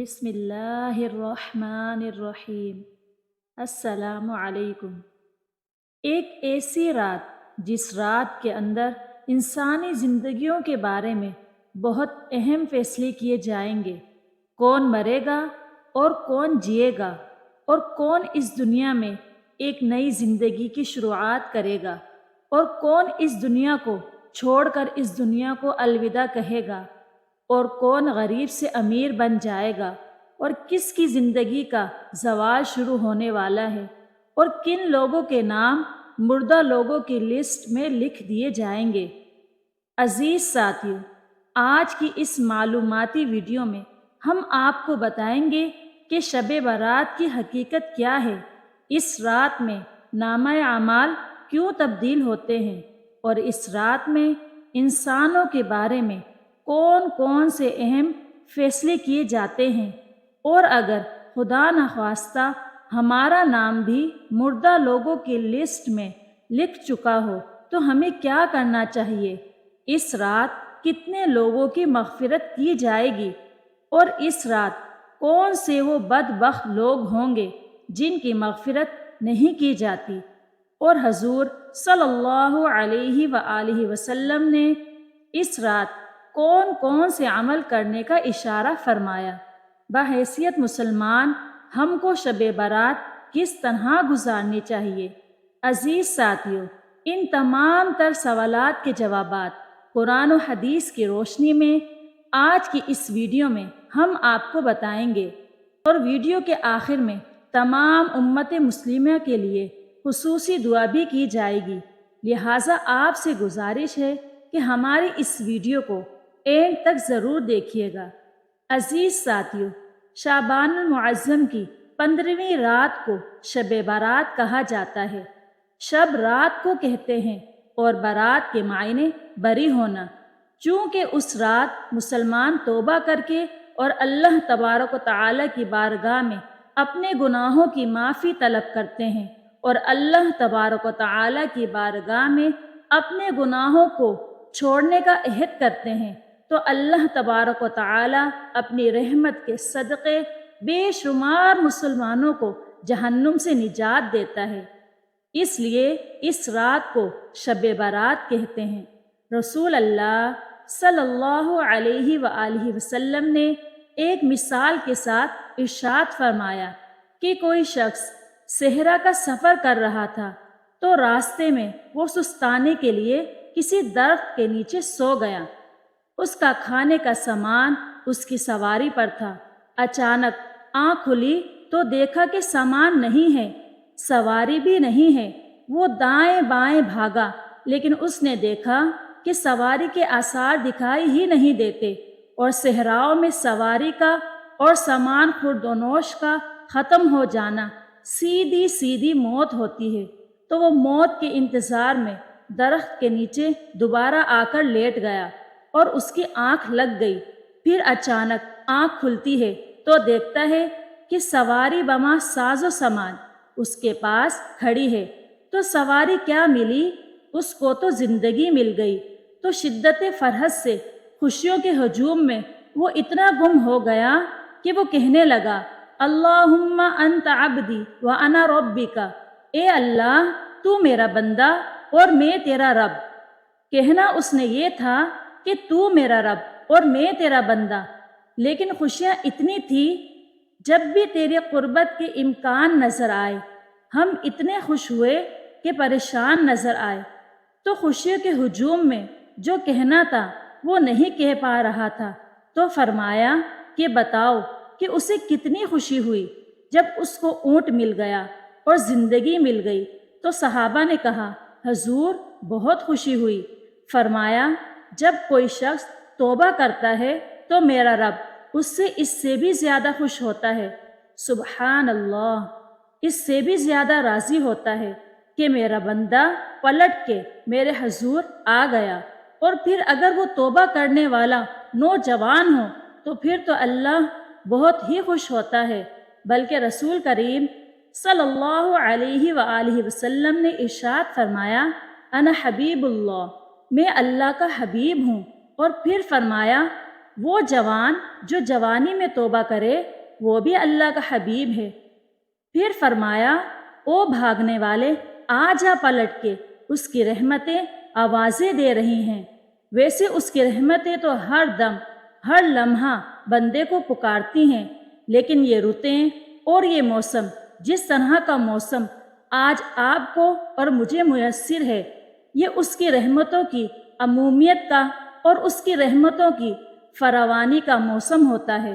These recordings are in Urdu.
بسم اللہ الرحمن الرحیم۔ السلام علیکم۔ ایک ایسی رات جس رات کے اندر انسانی زندگیوں کے بارے میں بہت اہم فیصلے کیے جائیں گے۔ کون مرے گا اور کون جیے گا، اور کون اس دنیا میں ایک نئی زندگی کی شروعات کرے گا، اور کون اس دنیا کو چھوڑ کر اس دنیا کو الوداع کہے گا، اور کون غریب سے امیر بن جائے گا، اور کس کی زندگی کا زوال شروع ہونے والا ہے، اور کن لوگوں کے نام مردہ لوگوں کی لسٹ میں لکھ دیے جائیں گے۔ عزیز ساتھیو، آج کی اس معلوماتی ویڈیو میں ہم آپ کو بتائیں گے کہ شب برات کی حقیقت کیا ہے، اس رات میں نامہ اعمال کیوں تبدیل ہوتے ہیں، اور اس رات میں انسانوں کے بارے میں کون کون سے اہم فیصلے کیے جاتے ہیں، اور اگر خدا نخواستہ ہمارا نام بھی مردہ لوگوں کی لسٹ میں لکھ چکا ہو تو ہمیں کیا کرنا چاہیے، اس رات کتنے لوگوں کی مغفرت کی جائے گی، اور اس رات کون سے وہ بدبخت لوگ ہوں گے جن کی مغفرت نہیں کی جاتی۔ اور حضور صلی اللہ علیہ وآلہ وسلم نے اس رات کون کون سے عمل کرنے کا اشارہ فرمایا۔ بحیثیت مسلمان ہم کو شب برات کس طرح گزارنی چاہیے۔ عزیز ساتھیو، ان تمام تر سوالات کے جوابات قرآن و حدیث کی روشنی میں آج کی اس ویڈیو میں ہم آپ کو بتائیں گے، اور ویڈیو کے آخر میں تمام امت مسلمہ کے لیے خصوصی دعا بھی کی جائے گی۔ لہٰذا آپ سے گزارش ہے کہ ہماری اس ویڈیو کو اینڈ تک ضرور دیکھیے گا۔ عزیز ساتھیو، شعبان المعظم کی 15ویں رات کو شب برات کہا جاتا ہے۔ شب رات کو کہتے ہیں، اور برات کے معنی بری ہونا، چونکہ اس رات مسلمان توبہ کر کے اور اللہ تبارک و تعالی کی بارگاہ میں اپنے گناہوں کی معافی طلب کرتے ہیں، اور اللہ تبارک و تعالی کی بارگاہ میں اپنے گناہوں کو چھوڑنے کا عہد کرتے ہیں، تو اللہ تبارک و تعالی اپنی رحمت کے صدقے بے شمار مسلمانوں کو جہنم سے نجات دیتا ہے۔ اس لیے اس رات کو شب برات کہتے ہیں۔ رسول اللہ صلی اللہ علیہ وآلہ وسلم نے ایک مثال کے ساتھ ارشاد فرمایا کہ کوئی شخص صحرا کا سفر کر رہا تھا، تو راستے میں وہ سستانے کے لیے کسی درخت کے نیچے سو گیا۔ اس کا کھانے کا سامان اس کی سواری پر تھا۔ اچانک آنکھ کھلی تو دیکھا کہ سامان نہیں ہے، سواری بھی نہیں ہے۔ وہ دائیں بائیں بھاگا، لیکن اس نے دیکھا کہ سواری کے آثار دکھائی ہی نہیں دیتے، اور صحراؤں میں سواری کا اور سامان خورد و نوش کا ختم ہو جانا سیدھی سیدھی موت ہوتی ہے۔ تو وہ موت کے انتظار میں درخت کے نیچے دوبارہ آ کر لیٹ گیا، اور اس کی آنکھ لگ گئی۔ پھر اچانک آنکھ کھلتی ہے تو دیکھتا ہے کہ سواری بما ساز و سامان اس کے پاس کھڑی ہے۔ تو سواری کیا ملی؟ اس کو تو زندگی مل گئی۔ تو شدت فرحت سے خوشیوں کے ہجوم میں وہ اتنا گم ہو گیا کہ وہ کہنے لگا، اللہم انت عبدی وانا ربک، اے اللہ تو میرا بندہ اور میں تیرا رب۔ کہنا اس نے یہ تھا کہ تو میرا رب اور میں تیرا بندہ، لیکن خوشیاں اتنی تھی، جب بھی تیری قربت کے امکان نظر آئے ہم اتنے خوش ہوئے کہ پریشان نظر آئے۔ تو خوشیوں کے ہجوم میں جو کہنا تھا وہ نہیں کہہ پا رہا تھا، تو فرمایا کہ بتاؤ کہ اسے کتنی خوشی ہوئی جب اس کو اونٹ مل گیا اور زندگی مل گئی۔ تو صحابہ نے کہا، حضور بہت خوشی ہوئی۔ فرمایا، جب کوئی شخص توبہ کرتا ہے تو میرا رب اس سے بھی زیادہ خوش ہوتا ہے۔ سبحان اللہ، اس سے بھی زیادہ راضی ہوتا ہے کہ میرا بندہ پلٹ کے میرے حضور آ گیا۔ اور پھر اگر وہ توبہ کرنے والا نوجوان ہو تو پھر تو اللہ بہت ہی خوش ہوتا ہے۔ بلکہ رسول کریم صلی اللہ علیہ وآلہ وسلم نے ارشاد فرمایا، انا حبیب اللہ، میں اللہ کا حبیب ہوں۔ اور پھر فرمایا، وہ جوان جو جوانی میں توبہ کرے وہ بھی اللہ کا حبیب ہے۔ پھر فرمایا، او بھاگنے والے، آ جا پلٹ کے، اس کی رحمتیں آوازیں دے رہی ہیں۔ ویسے اس کی رحمتیں تو ہر دم ہر لمحہ بندے کو پکارتی ہیں، لیکن یہ رتیں اور یہ موسم، جس طرح کا موسم آج آپ کو اور مجھے میسر ہے، یہ اس کی رحمتوں کی عمومیت کا اور اس کی رحمتوں کی فراوانی کا موسم ہوتا ہے۔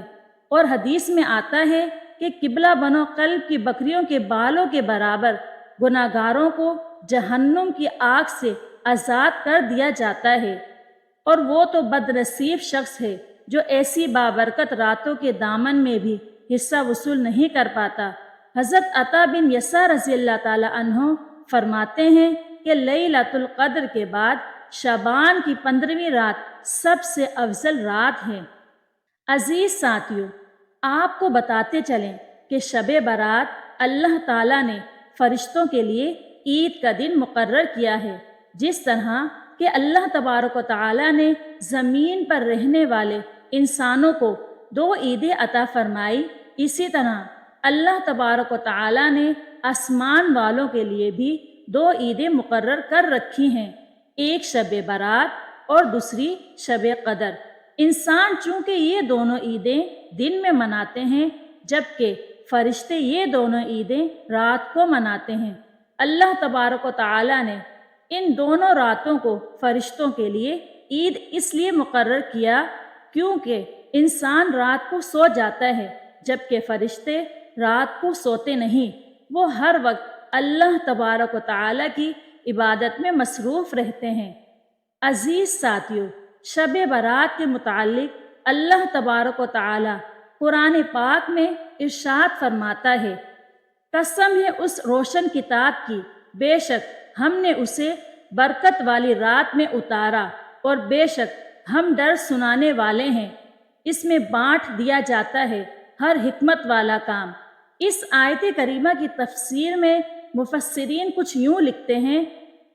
اور حدیث میں آتا ہے کہ قبلہ بنو قلب کی بکریوں کے بالوں کے برابر گناہگاروں کو جہنم کی آگ سے آزاد کر دیا جاتا ہے، اور وہ تو بد نصیب شخص ہے جو ایسی بابرکت راتوں کے دامن میں بھی حصہ وصول نہیں کر پاتا۔ حضرت عطا بن یسار رضی اللہ تعالی عنہ فرماتے ہیں کہ لیلۃ القدر کے بعد شعبان کی 15ویں رات سب سے افضل رات ہے۔ عزیز ساتھیو، آپ کو بتاتے چلیں کہ شب برات اللہ تعالیٰ نے فرشتوں کے لیے عید کا دن مقرر کیا ہے۔ جس طرح کہ اللہ تبارک و تعالیٰ نے زمین پر رہنے والے انسانوں کو 2 عیدیں عطا فرمائی، اسی طرح اللہ تبارک و تعالیٰ نے آسمان والوں کے لیے بھی 2 عیدیں مقرر کر رکھی ہیں، ایک شب برات اور دوسری شب قدر۔ انسان چونکہ یہ دونوں عیدیں دن میں مناتے ہیں، جبکہ فرشتے یہ دونوں عیدیں رات کو مناتے ہیں۔ اللہ تبارک و تعالیٰ نے ان دونوں راتوں کو فرشتوں کے لیے عید اس لیے مقرر کیا کیونکہ انسان رات کو سو جاتا ہے، جبکہ فرشتے رات کو سوتے نہیں، وہ ہر وقت اللہ تبارک و تعالیٰ کی عبادت میں مصروف رہتے ہیں۔ عزیز ساتھیو، شب برات کے متعلق اللہ تبارک و تعالیٰ قرآن پاک میں ارشاد فرماتا ہے، قسم ہے اس روشن کتاب کی، بے شک ہم نے اسے برکت والی رات میں اتارا، اور بے شک ہم ڈر سنانے والے ہیں۔ اس میں بانٹ دیا جاتا ہے ہر حکمت والا کام۔ اس آیت کریمہ کی تفسیر میں مفسرین کچھ یوں لکھتے ہیں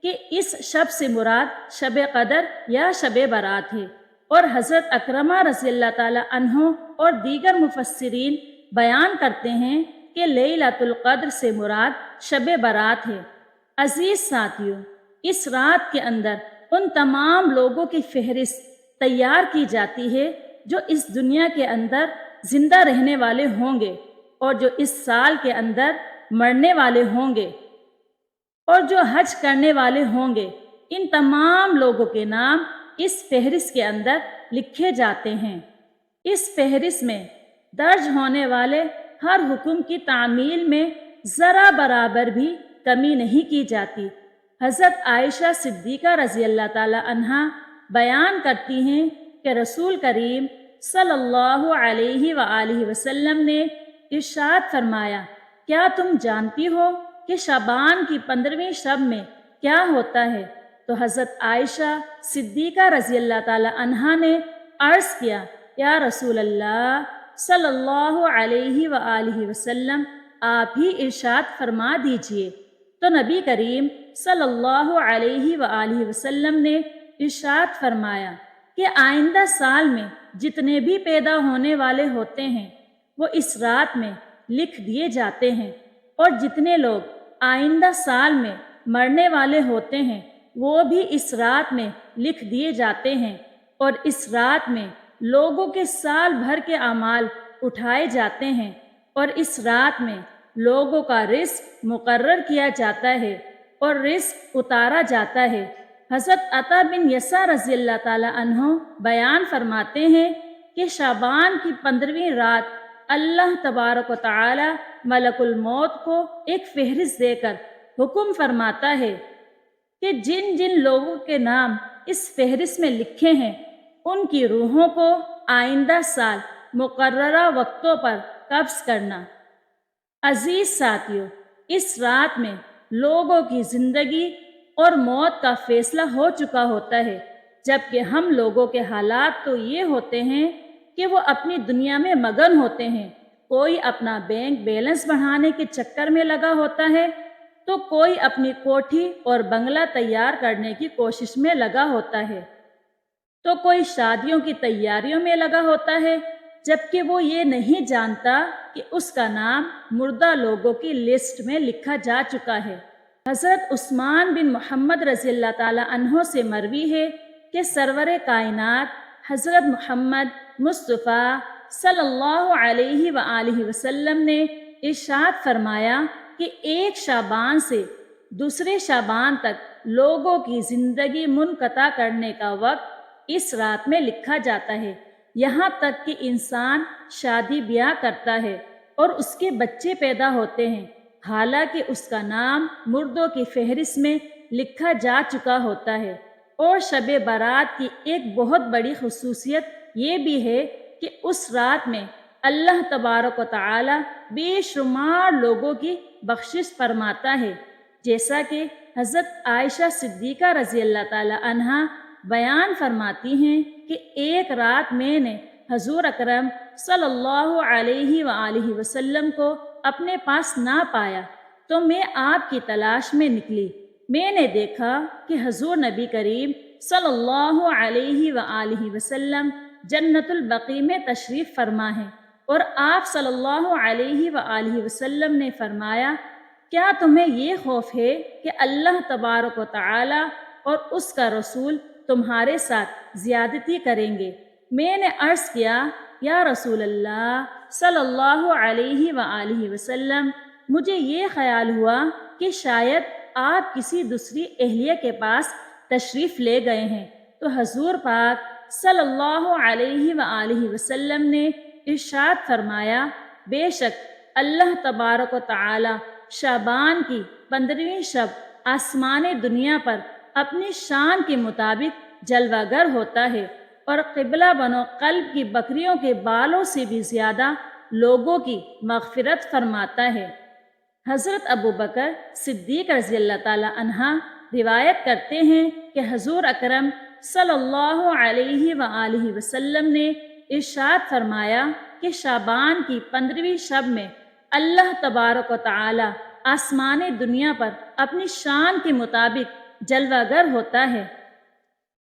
کہ اس شب سے مراد شب قدر یا شب برات ہے، اور حضرت اکرمہ رضی اللہ تعالی عنہ اور دیگر مفسرین بیان کرتے ہیں کہ لیلۃ القدر سے مراد شب برات ہے۔ عزیز ساتھیو، اس رات کے اندر ان تمام لوگوں کی فہرست تیار کی جاتی ہے جو اس دنیا کے اندر زندہ رہنے والے ہوں گے اور جو اس سال کے اندر مرنے والے ہوں گے اور جو حج کرنے والے ہوں گے۔ ان تمام لوگوں کے نام اس فہرست کے اندر لکھے جاتے ہیں۔ اس فہرست میں درج ہونے والے ہر حکم کی تعمیل میں ذرا برابر بھی کمی نہیں کی جاتی۔ حضرت عائشہ صدیقہ رضی اللہ تعالی عنہا بیان کرتی ہیں کہ رسول کریم صلی اللہ علیہ وآلہ وسلم نے ارشاد فرمایا، کیا تم جانتی ہو کہ شعبان کی 15ویں شب میں کیا ہوتا ہے؟ تو حضرت عائشہ صدیقہ رضی اللہ تعالی عنہا نے عرض کیا، یا رسول اللہ صلی اللہ علیہ وآلہ وسلم، آپ ہی ارشاد فرما دیجئے۔ تو نبی کریم صلی اللہ علیہ وآلہ وسلم نے ارشاد فرمایا کہ آئندہ سال میں جتنے بھی پیدا ہونے والے ہوتے ہیں وہ اس رات میں لکھ دیے جاتے ہیں، اور جتنے لوگ آئندہ سال میں مرنے والے ہوتے ہیں وہ بھی اس رات میں لکھ دیے جاتے ہیں، اور اس رات میں لوگوں کے سال بھر کے اعمال اٹھائے جاتے ہیں، اور اس رات میں لوگوں کا رزق مقرر کیا جاتا ہے اور رزق اتارا جاتا ہے۔ حضرت عطا بن یسار رضی اللہ تعالی عنہ بیان فرماتے ہیں کہ شعبان کی 15ویں رات اللہ تبارک و تعالی ملک الموت کو ایک فہرست دے کر حکم فرماتا ہے کہ جن جن لوگوں کے نام اس فہرست میں لکھے ہیں ان کی روحوں کو آئندہ سال مقررہ وقتوں پر قبض کرنا۔ عزیز ساتھیو، اس رات میں لوگوں کی زندگی اور موت کا فیصلہ ہو چکا ہوتا ہے، جبکہ ہم لوگوں کے حالات تو یہ ہوتے ہیں کہ وہ اپنی دنیا میں مگن ہوتے ہیں۔ کوئی اپنا بینک بیلنس بڑھانے کے چکر میں لگا ہوتا ہے تو کوئی اپنی کوٹھی اور بنگلہ تیار کرنے کی کوشش میں لگا ہوتا ہے۔ تو کوئی شادیوں کی تیاریوں میں لگا ہوتا ہے، جبکہ وہ یہ نہیں جانتا کہ اس کا نام مردہ لوگوں کی لسٹ میں لکھا جا چکا ہے۔ حضرت عثمان بن محمد رضی اللہ تعالی عنہ سے مروی ہے کہ سرور کائنات حضرت محمد مصطفیٰ صلی اللہ علیہ وآلہ وسلم نے ارشاد فرمایا کہ ایک شعبان سے دوسرے شعبان تک لوگوں کی زندگی منقطع کرنے کا وقت اس رات میں لکھا جاتا ہے، یہاں تک کہ انسان شادی بیاہ کرتا ہے اور اس کے بچے پیدا ہوتے ہیں، حالانکہ اس کا نام مردوں کی فہرست میں لکھا جا چکا ہوتا ہے۔ اور شب برات کی ایک بہت بڑی خصوصیت یہ بھی ہے کہ اس رات میں اللہ تبارک و تعالی بے شمار لوگوں کی بخشش فرماتا ہے، جیسا کہ حضرت عائشہ صدیقہ رضی اللہ تعالی عنہا بیان فرماتی ہیں کہ ایک رات میں نے حضور اکرم صلی اللہ علیہ وآلہ وسلم کو اپنے پاس نہ پایا تو میں آپ کی تلاش میں نکلی۔ میں نے دیکھا کہ حضور نبی کریم صلی اللہ علیہ وآلہ وسلم جنت البقیع میں تشریف فرما ہے، اور آپ صلی اللہ علیہ وآلہ وسلم نے فرمایا، کیا تمہیں یہ خوف ہے کہ اللہ تبارک و تعالی اور اس کا رسول تمہارے ساتھ زیادتی کریں گے؟ میں نے عرض کیا، یا رسول اللہ صلی اللہ علیہ وآلہ وسلم، مجھے یہ خیال ہوا کہ شاید آپ کسی دوسری اہلیہ کے پاس تشریف لے گئے ہیں۔ تو حضور پاک صلی اللہ علیہ وآلہ وسلم نے ارشاد فرمایا، بے شک اللہ تبارک و تعالی شعبان کی 15ویں شب آسمان دنیا پر اپنی شان کے مطابق جلوہ گر ہوتا ہے، اور قبلہ بنو قلب کی بکریوں کے بالوں سے بھی زیادہ لوگوں کی مغفرت فرماتا ہے۔ حضرت ابو بکر صدیق رضی اللہ تعالی عنہ روایت کرتے ہیں کہ حضور اکرم صلی اللہ علیہ وآلہ وسلم نے ارشاد فرمایا کہ شعبان کی 15ویں شب میں اللہ تبارک و تعالی آسمان دنیا پر اپنی شان کے مطابق جلوہ گر ہوتا ہے،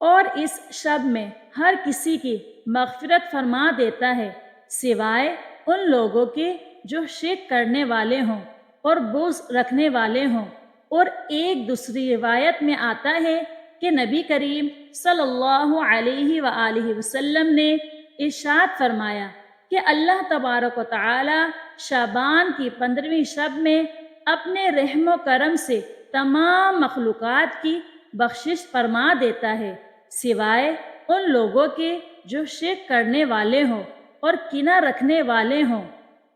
اور اس شب میں ہر کسی کی مغفرت فرما دیتا ہے، سوائے ان لوگوں کے جو شرک کرنے والے ہوں اور بغض رکھنے والے ہوں۔ اور ایک دوسری روایت میں آتا ہے کہ نبی کریم صلی اللہ علیہ وآلہ وسلم نے ارشاد فرمایا کہ اللہ تبارک و تعالی شعبان کی 15ویں شب میں اپنے رحم و کرم سے تمام مخلوقات کی بخشش فرما دیتا ہے، سوائے ان لوگوں کے جو شرک کرنے والے ہوں اور کینہ رکھنے والے ہوں۔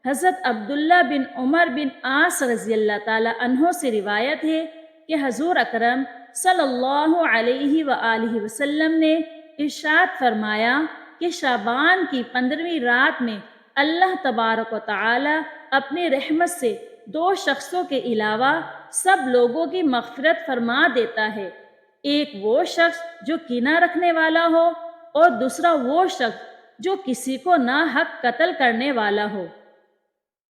حضرت عبداللہ بن عمر بن عاص رضی اللہ تعالی عنہ سے روایت ہے کہ حضور اکرم صلی اللہ علیہ وآلہ وسلم نے ارشاد فرمایا کہ شعبان کی 15ویں رات میں اللہ تبارک و تعالی اپنی رحمت سے 2 شخصوں کے علاوہ سب لوگوں کی مغفرت فرما دیتا ہے، ایک وہ شخص جو کینہ رکھنے والا ہو، اور دوسرا وہ شخص جو کسی کو ناحق قتل کرنے والا ہو۔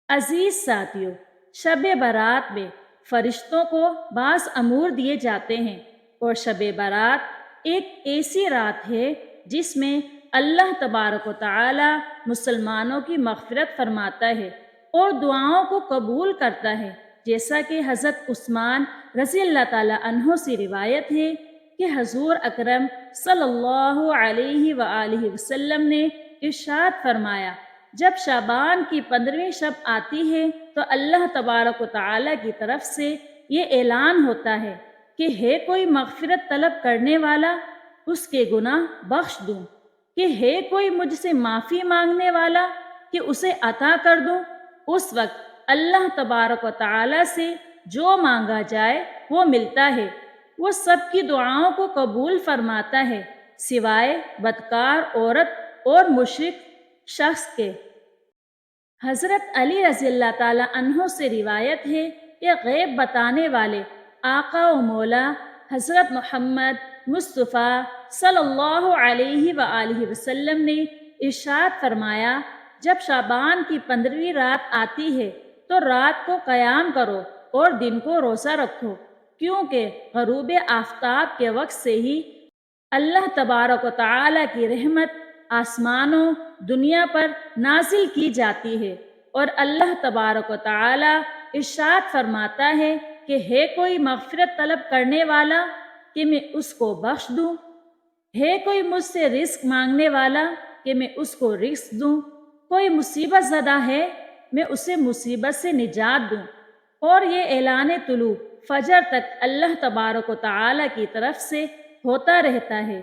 عزیز ساتھیو، شب برات میں فرشتوں کو بعض امور دیے جاتے ہیں، اور شب برات ایک ایسی رات ہے جس میں اللہ تبارک و تعالی مسلمانوں کی مغفرت فرماتا ہے اور دعاؤں کو قبول کرتا ہے، جیسا کہ حضرت عثمان رضی اللہ تعالی عنہ سے روایت ہے کہ حضور اکرم صلی اللہ علیہ وآلہ وسلم نے ارشاد فرمایا، جب شعبان کی 15ویں شب آتی ہے تو اللہ تبارک و تعالی کی طرف سے یہ اعلان ہوتا ہے کہ ہے کوئی مغفرت طلب کرنے والا، اس کے گناہ بخش دوں، کہ ہے کوئی مجھ سے معافی مانگنے والا کہ اسے عطا کر دوں۔ اس وقت اللہ تبارک و تعالی سے جو مانگا جائے وہ ملتا ہے، وہ سب کی دعاؤں کو قبول فرماتا ہے، سوائے بدکار عورت اور مشرک شخص کے۔ حضرت علی رضی اللہ تعالی عنہ سے روایت ہے کہ غیب بتانے والے آقا و مولا حضرت محمد مصطفیٰ صلی اللہ علیہ وآلہ وسلم نے ارشاد فرمایا، جب شعبان کی 15ویں رات آتی ہے تو رات کو قیام کرو اور دن کو روزہ رکھو، کیونکہ غروب آفتاب کے وقت سے ہی اللہ تبارک و تعالی کی رحمت آسمانوں دنیا پر نازل کی جاتی ہے، اور اللہ تبارک و تعالی ارشاد فرماتا ہے کہ ہے کوئی مغفرت طلب کرنے والا کہ میں اس کو بخش دوں، ہے کوئی مجھ سے رزق مانگنے والا کہ میں اس کو رزق دوں، کوئی مصیبت زدہ ہے میں اسے مصیبت سے نجات دوں۔ اور یہ اعلان طلوع فجر تک اللہ تبارک و تعالی کی طرف سے ہوتا رہتا ہے۔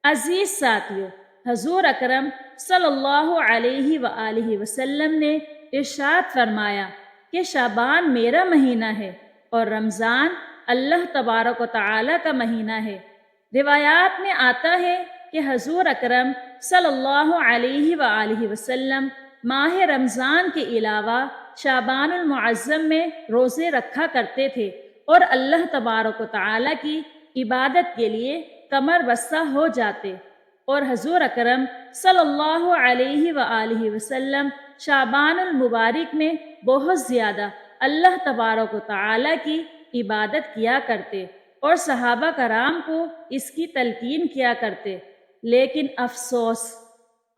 عزیز ساتھیو، حضور اکرم صلی اللہ علیہ وآلہ وسلم نے ارشاد فرمایا کہ شعبان میرا مہینہ ہے اور رمضان اللہ تبارک و تعالی کا مہینہ ہے۔ روایات میں آتا ہے کہ حضور اکرم صلی اللہ علیہ وآلہ وسلم ماہ رمضان کے علاوہ شعبان المعظم میں روزے رکھا کرتے تھے اور اللہ تبارک و تعالی کی عبادت کے لیے کمر بستہ ہو جاتے، اور حضور اکرم صلی اللہ علیہ وآلہ وسلم شعبان المبارک میں بہت زیادہ اللہ تبارک و تعالی کی عبادت کیا کرتے اور صحابہ کرام کو اس کی تلقین کیا کرتے۔ لیکن افسوس،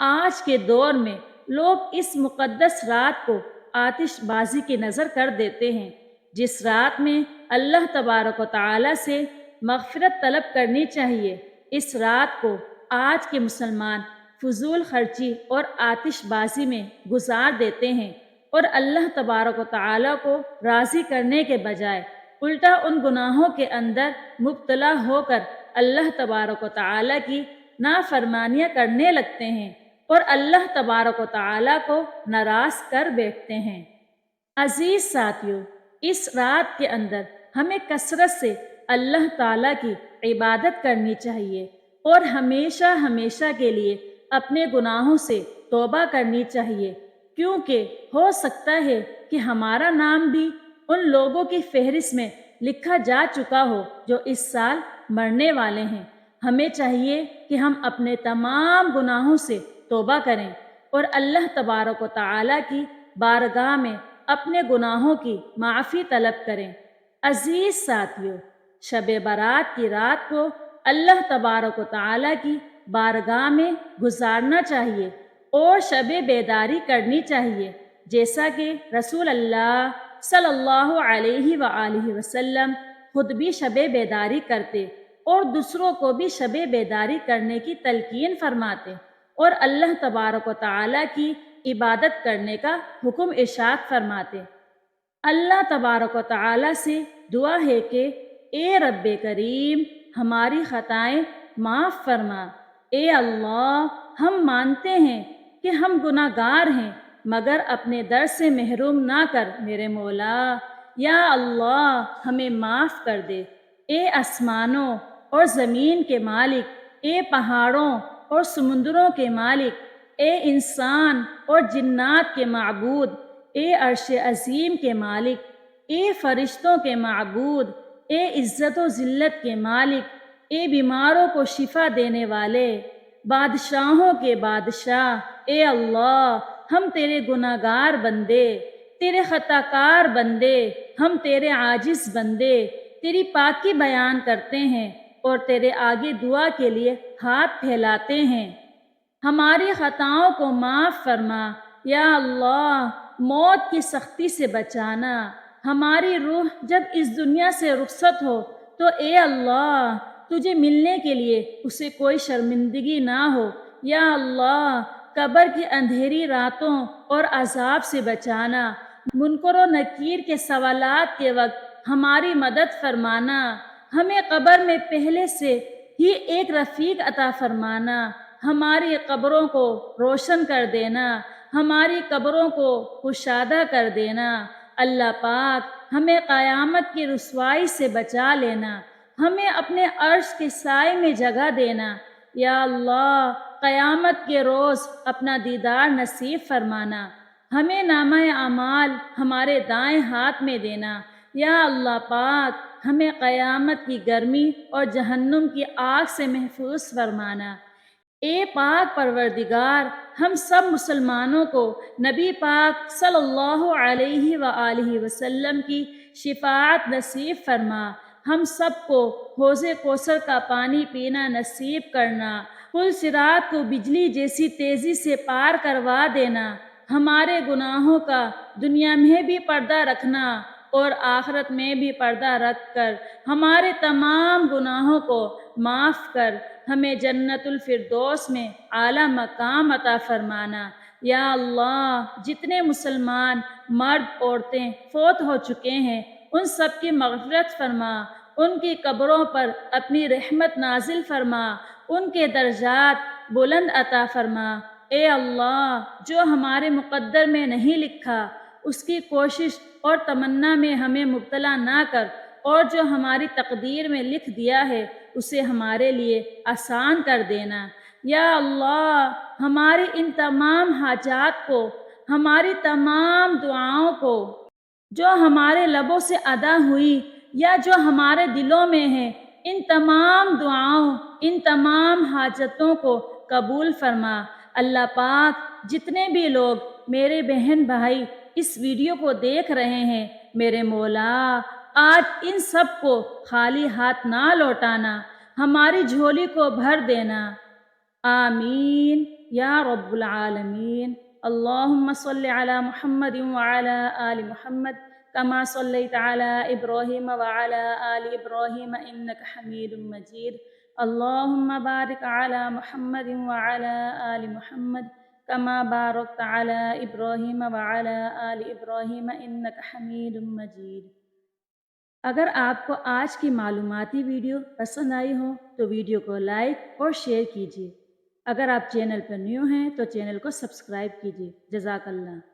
آج کے دور میں لوگ اس مقدس رات کو آتش بازی کی نظر کر دیتے ہیں، جس رات میں اللہ تبارک و تعالی سے مغفرت طلب کرنی چاہیے۔ اس رات کو آج کے مسلمان فضول خرچی اور آتش بازی میں گزار دیتے ہیں، اور اللہ تبارک و تعالی کو راضی کرنے کے بجائے الٹا ان گناہوں کے اندر مبتلا ہو کر اللہ تبارک و تعالی کی نافرمانیاں کرنے لگتے ہیں اور اللہ تبارک و تعالی کو ناراض کر بیٹھتے ہیں۔ عزیز ساتھیو، اس رات کے اندر ہمیں کثرت سے اللہ تعالی کی عبادت کرنی چاہیے اور ہمیشہ ہمیشہ کے لیے اپنے گناہوں سے توبہ کرنی چاہیے، کیونکہ ہو سکتا ہے کہ ہمارا نام بھی ان لوگوں کی فہرست میں لکھا جا چکا ہو جو اس سال مرنے والے ہیں۔ ہمیں چاہیے کہ ہم اپنے تمام گناہوں سے توبہ کریں اور اللہ تبارک و تعالی کی بارگاہ میں اپنے گناہوں کی معافی طلب کریں۔ عزیز ساتھیو، شب برات کی رات کو اللہ تبارک و تعالی کی بارگاہ میں گزارنا چاہیے اور شب بیداری کرنی چاہیے، جیسا کہ رسول اللہ صلی اللہ علیہ وآلہ وسلم خود بھی شب بیداری کرتے اور دوسروں کو بھی شب بیداری کرنے کی تلقین فرماتے اور اللہ تبارک و تعالی کی عبادت کرنے کا حکم ارشاد فرماتے۔ اللہ تبارک و تعالی سے دعا ہے کہ اے رب کریم ہماری خطائیں معاف فرما۔ اے اللہ، ہم مانتے ہیں کہ ہم گناہ گار ہیں، مگر اپنے در سے محروم نہ کر میرے مولا۔ یا اللہ، ہمیں معاف کر دے۔ اے آسمانوں اور زمین کے مالک، اے پہاڑوں اور سمندروں کے مالک، اے انسان اور جنات کے معبود، اے عرش عظیم کے مالک، اے فرشتوں کے معبود، اے عزت و ذلت کے مالک، اے بیماروں کو شفا دینے والے، بادشاہوں کے بادشاہ، اے اللہ، ہم تیرے گناہ گار بندے، تیرے خطا کار بندے، ہم تیرے عاجز بندے تیری پاکی بیان کرتے ہیں اور تیرے آگے دعا کے لیے ہاتھ پھیلاتے ہیں۔ ہماری خطاؤں کو معاف فرما۔ یا اللہ، موت کی سختی سے بچانا۔ ہماری روح جب اس دنیا سے رخصت ہو تو اے اللہ، تجھے ملنے کے لیے اسے کوئی شرمندگی نہ ہو۔ یا اللہ، قبر کی اندھیری راتوں اور عذاب سے بچانا۔ منکر و نکیر کے سوالات کے وقت ہماری مدد فرمانا۔ ہمیں قبر میں پہلے سے ہی ایک رفیق عطا فرمانا۔ ہماری قبروں کو روشن کر دینا، ہماری قبروں کو کشادہ کر دینا۔ اللہ پاک، ہمیں قیامت کی رسوائی سے بچا لینا، ہمیں اپنے عرش کے سائے میں جگہ دینا۔ یا اللہ، قیامت کے روز اپنا دیدار نصیب فرمانا۔ ہمیں نامہ اعمال ہمارے دائیں ہاتھ میں دینا۔ یا اللہ پاک، ہمیں قیامت کی گرمی اور جہنم کی آگ سے محفوظ فرمانا۔ اے پاک پروردگار، ہم سب مسلمانوں کو نبی پاک صلی اللہ علیہ وآلہ وسلم کی شفاعت نصیب فرما۔ ہم سب کو حوض کوثر کا پانی پینا نصیب کرنا، پل صراط کو بجلی جیسی تیزی سے پار کروا دینا، ہمارے گناہوں کا دنیا میں بھی پردہ رکھنا اور آخرت میں بھی پردہ رکھ کر ہمارے تمام گناہوں کو معاف کر ہمیں جنت الفردوس میں اعلیٰ مقام عطا فرمانا۔ یا اللہ، جتنے مسلمان مرد عورتیں فوت ہو چکے ہیں ان سب کی مغفرت فرما، ان کی قبروں پر اپنی رحمت نازل فرما، ان کے درجات بلند عطا فرما۔ اے اللہ، جو ہمارے مقدر میں نہیں لکھا اس کی کوشش اور تمنا میں ہمیں مبتلا نہ کر، اور جو ہماری تقدیر میں لکھ دیا ہے اسے ہمارے لیے آسان کر دینا۔ یا اللہ، ہماری ان تمام حاجات کو، ہماری تمام دعاؤں کو جو ہمارے لبوں سے ادا ہوئی یا جو ہمارے دلوں میں ہیں، ان تمام دعاؤں، ان تمام حاجتوں کو قبول فرما۔ اللہ پاک، جتنے بھی لوگ میرے بہن بھائی اس ویڈیو کو دیکھ رہے ہیں، میرے مولا آج ان سب کو خالی ہاتھ نہ لوٹانا، ہماری جھولی کو بھر دینا۔ آمین یا رب العالمین۔ اللہم صلی علی محمد وعلی آل محمد کما صلیت علی ابراہیم وعلی آل ابراہیم انک حمید مجید۔ اللہم بارک علی محمد وعلی آل محمد کما بارکت علی ابراہیم وعلی آل ابراہیم انک حمید مجید۔ اگر آپ کو آج کی معلوماتی ویڈیو پسند آئی ہو تو ویڈیو کو لائک اور شیئر کیجیے۔ اگر آپ چینل پر نیو ہیں تو چینل کو سبسکرائب کیجیے۔ جزاک اللہ۔